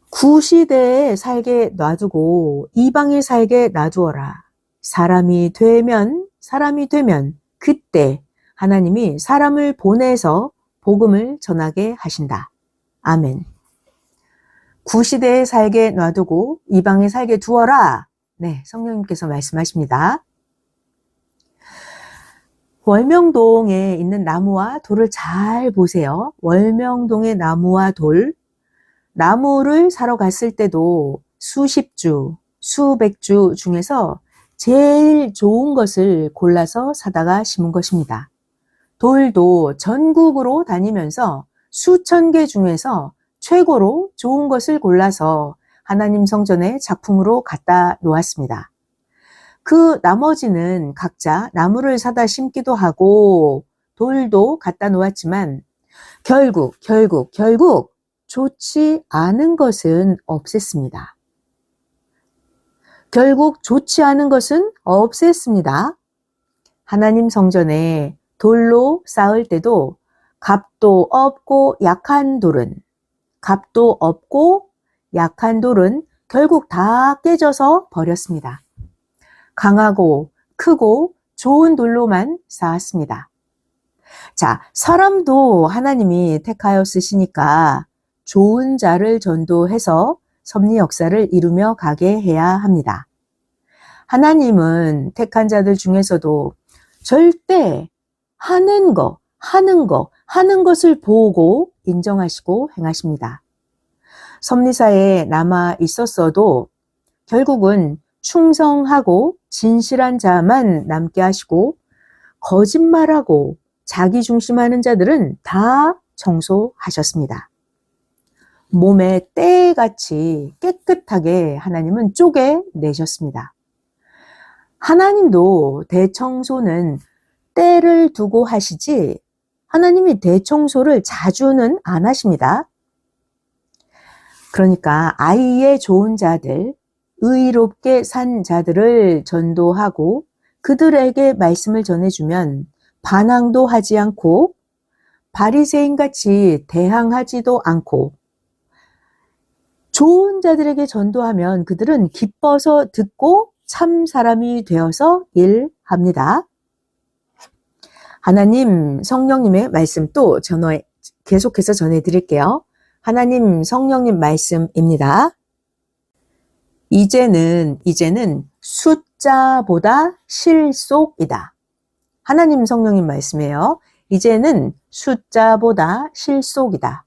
구시대에 살게 놔두고 이방에 살게 놔두어라. 사람이 되면 그때 하나님이 사람을 보내서 복음을 전하게 하신다. 아멘. 구시대에 살게 놔두고 이방에 살게 두어라. 네, 성령님께서 말씀하십니다. 월명동에 있는 나무와 돌을 잘 보세요. 월명동의 나무와 돌, 나무를 사러 갔을 때도 수십 주, 수백 주 중에서 제일 좋은 것을 골라서 사다가 심은 것입니다. 돌도 전국으로 다니면서 수천 개 중에서 최고로 좋은 것을 골라서 하나님 성전에 작품으로 갖다 놓았습니다. 그 나머지는 각자 나무를 사다 심기도 하고 돌도 갖다 놓았지만 결국 좋지 않은 것은 없앴습니다. 하나님 성전에 돌로 쌓을 때도 값도 없고 약한 돌은 결국 다 깨져서 버렸습니다. 강하고 크고 좋은 돌로만 쌓았습니다. 자, 사람도 하나님이 택하여 쓰시니까 좋은 자를 전도해서 섭리 역사를 이루며 가게 해야 합니다. 하나님은 택한 자들 중에서도 절대 하는 것을 보고 인정하시고 행하십니다. 섭리사에 남아 있었어도 결국은 충성하고 진실한 자만 남게 하시고 거짓말하고 자기 중심하는 자들은 다 대청소하셨습니다. 몸에 때같이 깨끗하게 하나님은 쪼개내셨습니다. 하나님도 대청소는 때를 두고 하시지 하나님이 대청소를 자주는 안 하십니다. 그러니까 아이의 좋은 자들, 의롭게 산 자들을 전도하고 그들에게 말씀을 전해주면 반항도 하지 않고 바리새인같이 대항하지도 않고 좋은 자들에게 전도하면 그들은 기뻐서 듣고 참 사람이 되어서 일합니다. 하나님 성령님의 말씀 또 계속해서 전해드릴게요. 하나님 성령님 말씀입니다. 이제는 숫자보다 실속이다. 하나님 성령님 말씀이에요. 이제는 숫자보다 실속이다.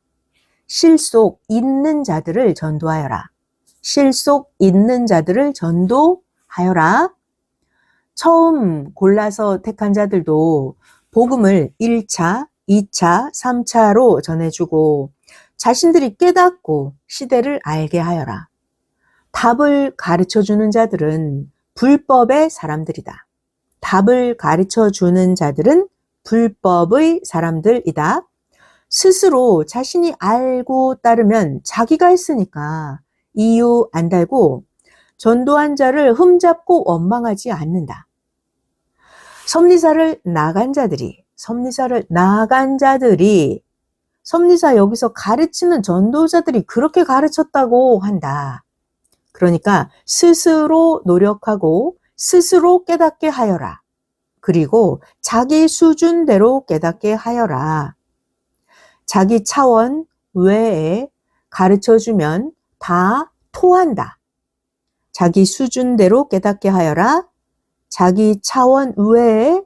실속 있는 자들을 전도하여라. 실속 있는 자들을 전도하여라. 처음 골라서 택한 자들도 복음을 1차, 2차, 3차로 전해주고 자신들이 깨닫고 시대를 알게 하여라. 답을 가르쳐주는 자들은 불법의 사람들이다. 답을 가르쳐주는 자들은 불법의 사람들이다. 스스로 자신이 알고 따르면 자기가 했으니까 이유 안 달고 전도한 자를 흠잡고 원망하지 않는다. 섭리사를 나간 자들이 섭리사 여기서 가르치는 전도자들이 그렇게 가르쳤다고 한다. 그러니까 스스로 노력하고 스스로 깨닫게 하여라. 그리고 자기 수준대로 깨닫게 하여라. 자기 차원 외에 가르쳐주면 다 토한다. 자기 수준대로 깨닫게 하여라. 자기 차원 외에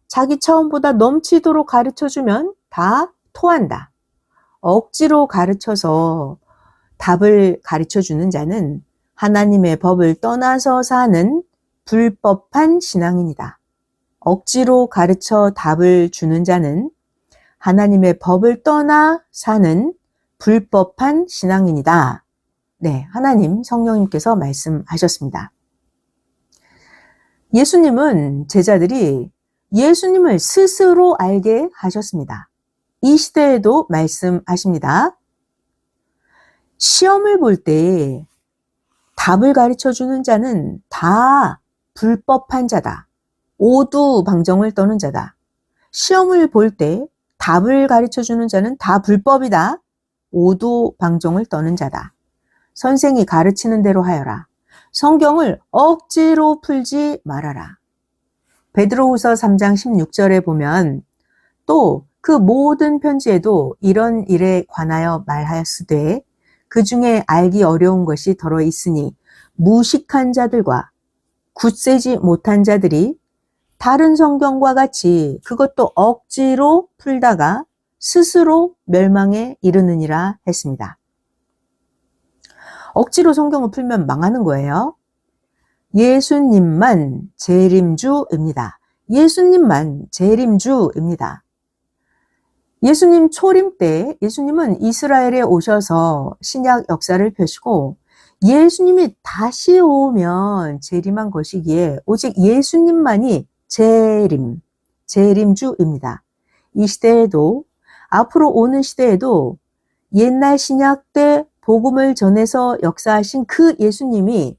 자기 차원보다 넘치도록 가르쳐주면 다 토한다. 억지로 가르쳐서 답을 가르쳐주는 자는 하나님의 법을 떠나서 사는 불법한 신앙인이다. 억지로 가르쳐 답을 주는 자는 하나님의 법을 떠나 사는 불법한 신앙인이다. 네, 하나님 성령님께서 말씀하셨습니다. 예수님은 제자들이 예수님을 스스로 알게 하셨습니다. 이 시대에도 말씀하십니다. 시험을 볼 때 답을 가르쳐주는 자는 다 불법한 자다. 오두방정을 떠는 자다. 시험을 볼 때 답을 가르쳐주는 자는 다 불법이다. 오두방정을 떠는 자다. 선생이 가르치는 대로 하여라. 성경을 억지로 풀지 말아라. 베드로후서 3장 16절에 보면 또 그 모든 편지에도 이런 일에 관하여 말하였으되 그 중에 알기 어려운 것이 더러 있으니 무식한 자들과 굳세지 못한 자들이 다른 성경과 같이 그것도 억지로 풀다가 스스로 멸망에 이르느니라 했습니다. 억지로 성경을 풀면 망하는 거예요. 예수님만 재림주입니다. 예수님만 재림주입니다. 예수님 초림 때 예수님은 이스라엘에 오셔서 신약 역사를 펴시고 예수님이 다시 오면 재림한 것이기에 오직 예수님만이 재림주입니다. 이 시대에도 앞으로 오는 시대에도 옛날 신약 때 복음을 전해서 역사하신 그 예수님이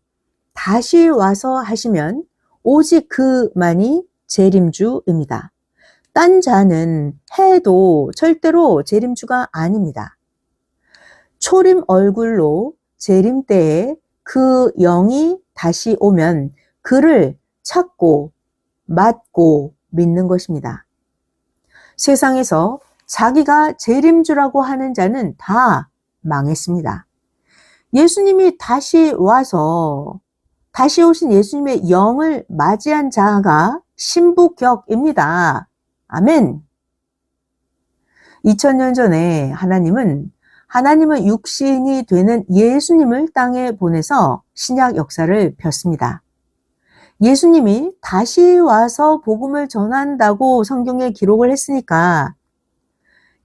다시 와서 하시면 오직 그만이 재림주입니다. 딴 자는 해도 절대로 재림주가 아닙니다. 초림 얼굴로 재림 때에 그 영이 다시 오면 그를 찾고 맞고 믿는 것입니다. 세상에서 자기가 재림주라고 하는 자는 다 망했습니다. 예수님이 다시 와서 다시 오신 예수님의 영을 맞이한 자가 신부격입니다. 아멘. 2000년 전에 하나님은 육신이 되는 예수님을 땅에 보내서 신약 역사를 폈습니다. 예수님이 다시 와서 복음을 전한다고 성경에 기록을 했으니까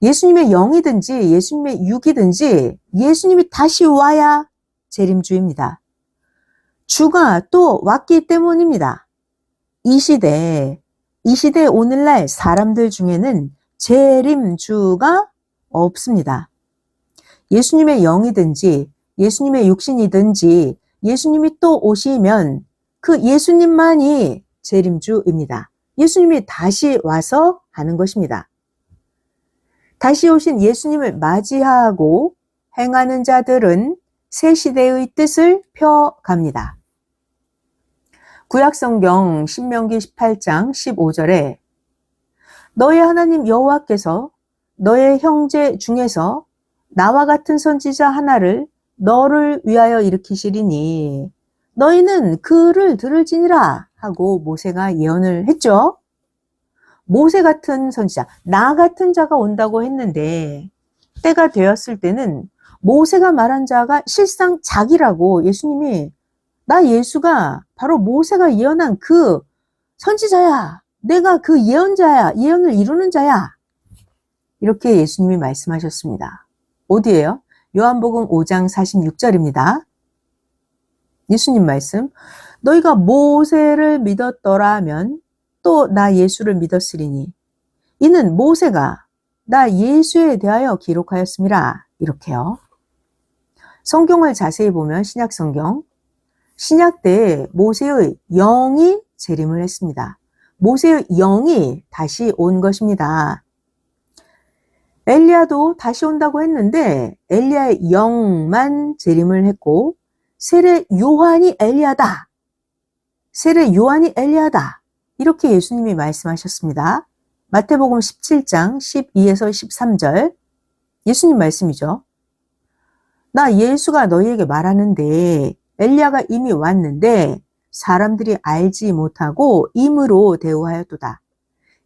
예수님의 영이든지 예수님의 육이든지 예수님이 다시 와야 재림주입니다. 주가 또 왔기 때문입니다. 이 시대 오늘날 사람들 중에는 재림주가 없습니다. 예수님의 영이든지 예수님의 육신이든지 예수님이 또 오시면 그 예수님만이 재림주입니다. 예수님이 다시 와서 하는 것입니다. 다시 오신 예수님을 맞이하고 행하는 자들은 새 시대의 뜻을 펴갑니다. 구약성경 신명기 18장 15절에 너의 하나님 여호와께서 너의 형제 중에서 나와 같은 선지자 하나를 너를 위하여 일으키시리니 너희는 그를 들을지니라 하고 모세가 예언을 했죠. 모세 같은 선지자, 나 같은 자가 온다고 했는데 때가 되었을 때는 모세가 말한 자가 실상 자기라고 예수님이 나 예수가 바로 모세가 예언한 그 선지자야. 내가 그 예언자야. 예언을 이루는 자야. 이렇게 예수님이 말씀하셨습니다. 어디예요? 요한복음 5장 46절입니다. 예수님 말씀. 너희가 모세를 믿었더라면 또 나 예수를 믿었으리니 이는 모세가 나 예수에 대하여 기록하였음이라. 이렇게요. 성경을 자세히 보면 신약성경 신약 때 모세의 영이 재림을 했습니다. 모세의 영이 다시 온 것입니다. 엘리야도 다시 온다고 했는데 엘리야의 영만 재림을 했고 세례 요한이 엘리야다. 세례 요한이 엘리야다. 이렇게 예수님이 말씀하셨습니다. 마태복음 17장 12에서 13절 예수님 말씀이죠. 나 예수가 너희에게 말하는데 엘리야가 이미 왔는데 사람들이 알지 못하고 임으로 대우하였도다.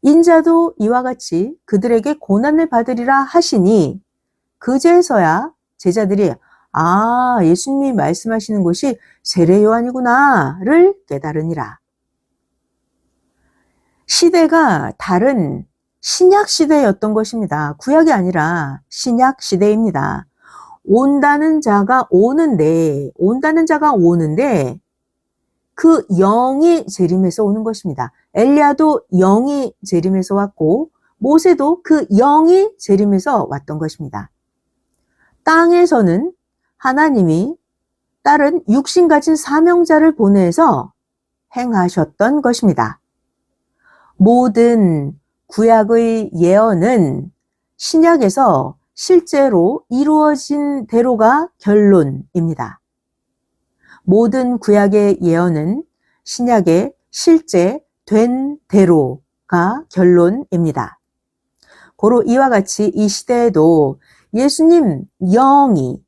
인자도 이와 같이 그들에게 고난을 받으리라 하시니 그제서야 제자들이 예수님이 말씀하시는 것이 세례 요한이구나를 깨달으니라. 시대가 다른 신약 시대였던 것입니다. 구약이 아니라 신약 시대입니다. 온다는 자가 오는데 그 영이 재림해서 오는 것입니다. 엘리야도 영이 재림해서 왔고 모세도 그 영이 재림해서 왔던 것입니다. 땅에서는 하나님이 다른 육신 가진 사명자를 보내서 행하셨던 것입니다. 모든 구약의 예언은 신약에서 실제로 이루어진 대로가 결론입니다. 모든 구약의 예언은 신약에 실제 된 대로가 결론입니다. 고로 이와 같이 이 시대에도 예수님 영이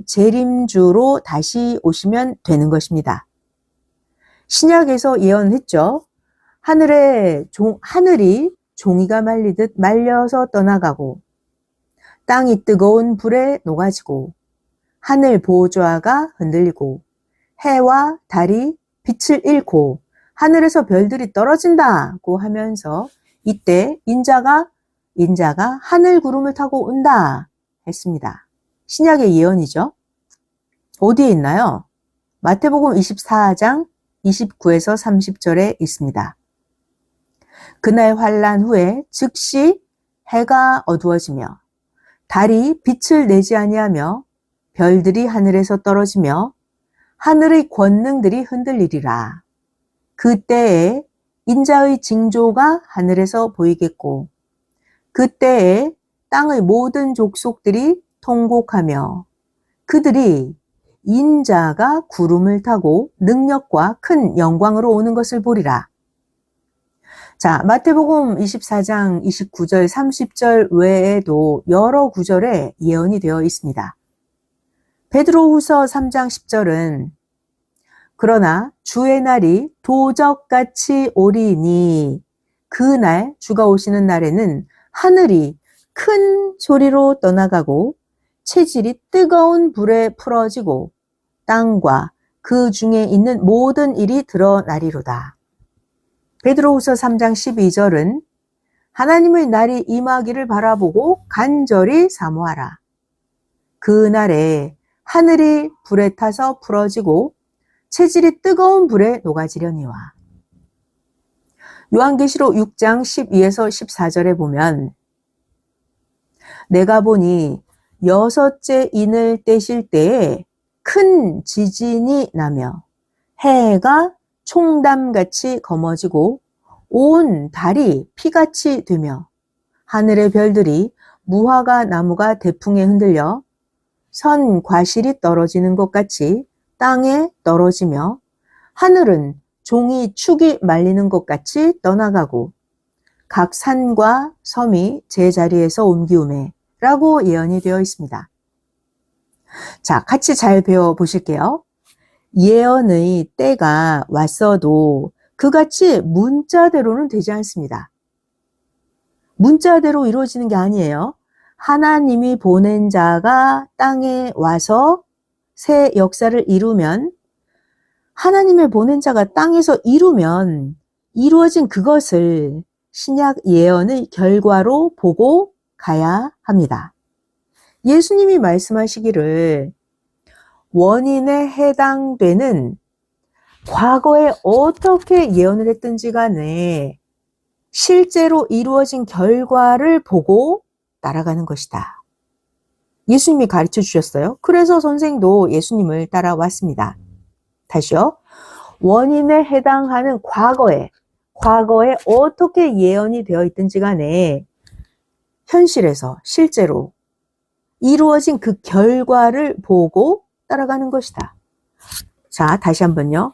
재림주로 다시 오시면 되는 것입니다. 신약에서 예언했죠. 하늘이 종이가 말리듯 말려서 떠나가고 땅이 뜨거운 불에 녹아지고 하늘 보좌가 흔들리고 해와 달이 빛을 잃고 하늘에서 별들이 떨어진다고 하면서 이때 인자가 하늘 구름을 타고 온다 했습니다. 신약의 예언이죠. 어디에 있나요? 마태복음 24장 29에서 30절에 있습니다. 그날 환란 후에 즉시 해가 어두워지며 달이 빛을 내지 아니하며 별들이 하늘에서 떨어지며 하늘의 권능들이 흔들리리라. 그때에 인자의 징조가 하늘에서 보이겠고 그때에 땅의 모든 족속들이 통곡하며 그들이 인자가 구름을 타고 능력과 큰 영광으로 오는 것을 보리라. 자, 마태복음 24장 29절 30절 외에도 여러 구절에 예언이 되어 있습니다. 베드로후서 3장 10절은 그러나 주의 날이 도적같이 오리니 그날 주가 오시는 날에는 하늘이 큰 소리로 떠나가고 체질이 뜨거운 불에 풀어지고 땅과 그 중에 있는 모든 일이 드러나리로다. 베드로후서 3장 12절은 하나님의 날이 임하기를 바라보고 간절히 사모하라. 그날에 하늘이 불에 타서 부러지고 체질이 뜨거운 불에 녹아지려니와. 요한계시록 6장 12에서 14절에 보면 내가 보니 여섯째 인을 떼실 때에 큰 지진이 나며 해가 총담같이 검어지고 온 달이 피같이 되며 하늘의 별들이 무화과 나무가 대풍에 흔들려 선 과실이 떨어지는 것 같이 땅에 떨어지며 하늘은 종이 축이 말리는 것 같이 떠나가고 각 산과 섬이 제자리에서 옮기우매 라고 예언이 되어 있습니다. 자, 같이 잘 배워보실게요. 예언의 때가 왔어도 그같이 문자대로는 되지 않습니다. 문자대로 이루어지는 게 아니에요. 하나님이 보낸 자가 땅에 와서 새 역사를 이루면, 하나님의 보낸 자가 땅에서 이루면 이루어진 그것을 신약 예언의 결과로 보고 가야 합니다. 예수님이 말씀하시기를 원인에 해당되는 과거에 어떻게 예언을 했든지 간에 실제로 이루어진 결과를 보고 따라가는 것이다. 예수님이 가르쳐 주셨어요. 그래서 선생도 예수님을 따라왔습니다. 다시요. 원인에 해당하는 과거에 어떻게 예언이 되어 있든지 간에 현실에서 실제로 이루어진 그 결과를 보고 따라가는 것이다. 자, 다시 한번요.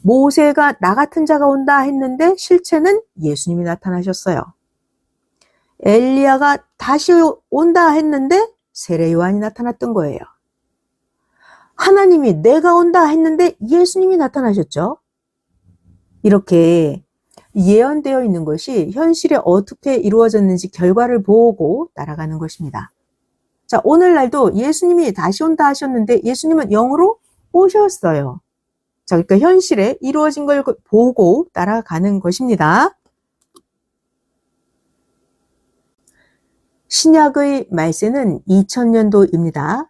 모세가 나 같은 자가 온다 했는데 실체는 예수님이 나타나셨어요. 엘리야가 다시 온다 했는데 세례 요한이 나타났던 거예요. 하나님이 내가 온다 했는데 예수님이 나타나셨죠. 이렇게 예언되어 있는 것이 현실에 어떻게 이루어졌는지 결과를 보고 따라가는 것입니다. 자, 오늘날도 예수님이 다시 온다 하셨는데 예수님은 영으로 오셨어요. 자, 그러니까 현실에 이루어진 걸 보고 따라가는 것입니다. 신약의 말세는 2000년도입니다.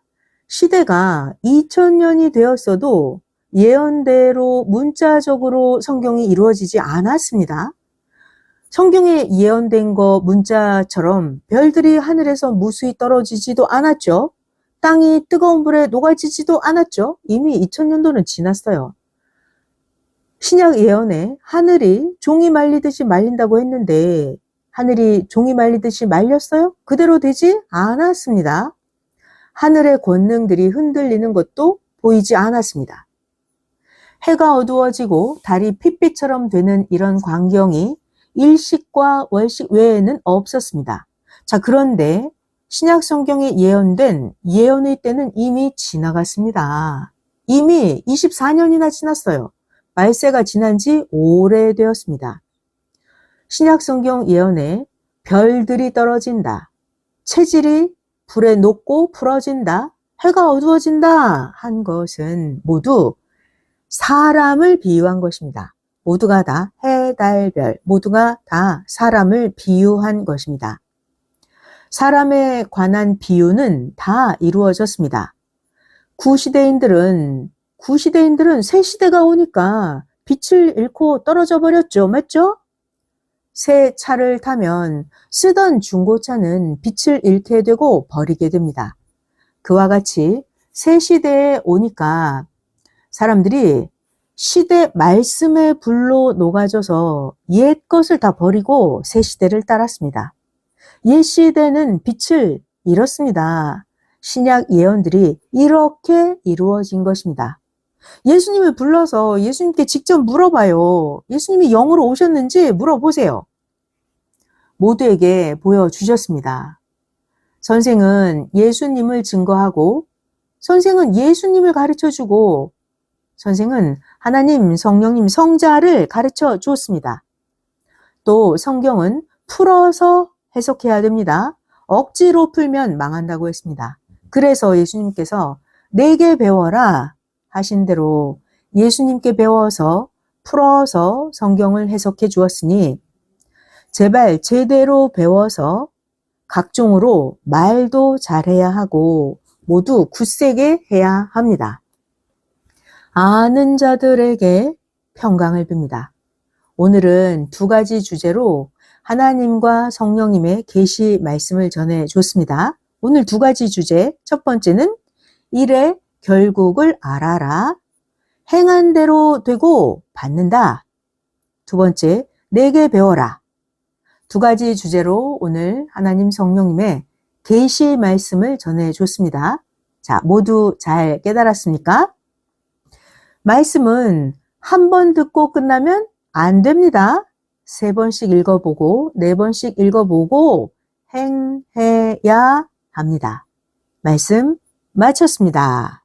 시대가 2000년이 되었어도 예언대로 문자적으로 성경이 이루어지지 않았습니다. 성경에 예언된 거 문자처럼 별들이 하늘에서 무수히 떨어지지도 않았죠. 땅이 뜨거운 불에 녹아지지도 않았죠. 이미 2000년도는 지났어요. 신약 예언에 하늘이 종이 말리듯이 말린다고 했는데 하늘이 종이 말리듯이 말렸어요? 그대로 되지 않았습니다. 하늘의 권능들이 흔들리는 것도 보이지 않았습니다. 해가 어두워지고 달이 핏빛처럼 되는 이런 광경이 일식과 월식 외에는 없었습니다. 자, 그런데 신약 성경에 예언된 예언의 때는 이미 지나갔습니다. 이미 24년이나 지났어요. 말세가 지난 지 오래되었습니다. 신약 성경 예언에 별들이 떨어진다, 체질이 불에 녹고 풀어진다, 해가 어두워진다 한 것은 모두 사람을 비유한 것입니다. 모두가 다 해, 달, 별, 모두가 다 사람을 비유한 것입니다. 사람에 관한 비유는 다 이루어졌습니다. 구시대인들은 새 시대가 오니까 빛을 잃고 떨어져 버렸죠. 맞죠? 새 차를 타면 쓰던 중고차는 빛을 잃게 되고 버리게 됩니다. 그와 같이 새 시대에 오니까 사람들이 시대 말씀의 불로 녹아져서 옛 것을 다 버리고 새 시대를 따랐습니다. 옛 시대는 빛을 잃었습니다. 신약 예언들이 이렇게 이루어진 것입니다. 예수님을 불러서 예수님께 직접 물어봐요. 예수님이 영으로 오셨는지 물어보세요. 모두에게 보여주셨습니다. 선생은 예수님을 증거하고 선생은 예수님을 가르쳐주고 선생은 하나님, 성령님, 성자를 가르쳐 주었습니다. 또 성경은 풀어서 해석해야 됩니다. 억지로 풀면 망한다고 했습니다. 그래서 예수님께서 내게 배워라 하신 대로 예수님께 배워서 풀어서 성경을 해석해 주었으니 제발 제대로 배워서 각종으로 말도 잘해야 하고 모두 굳세게 해야 합니다. 아는 자들에게 평강을 빕니다. 오늘은 두 가지 주제로 하나님과 성령님의 계시 말씀을 전해줬습니다. 오늘 두 가지 주제, 첫 번째는 일의 결국을 알아라. 행한 대로 되고 받는다. 두 번째, 내게 배워라. 두 가지 주제로 오늘 하나님 성령님의 계시 말씀을 전해줬습니다. 자, 모두 잘 깨달았습니까? 말씀은 한 번 듣고 끝나면 안 됩니다. 3번씩 읽어보고 4번씩 읽어보고 행해야 합니다. 말씀 마쳤습니다.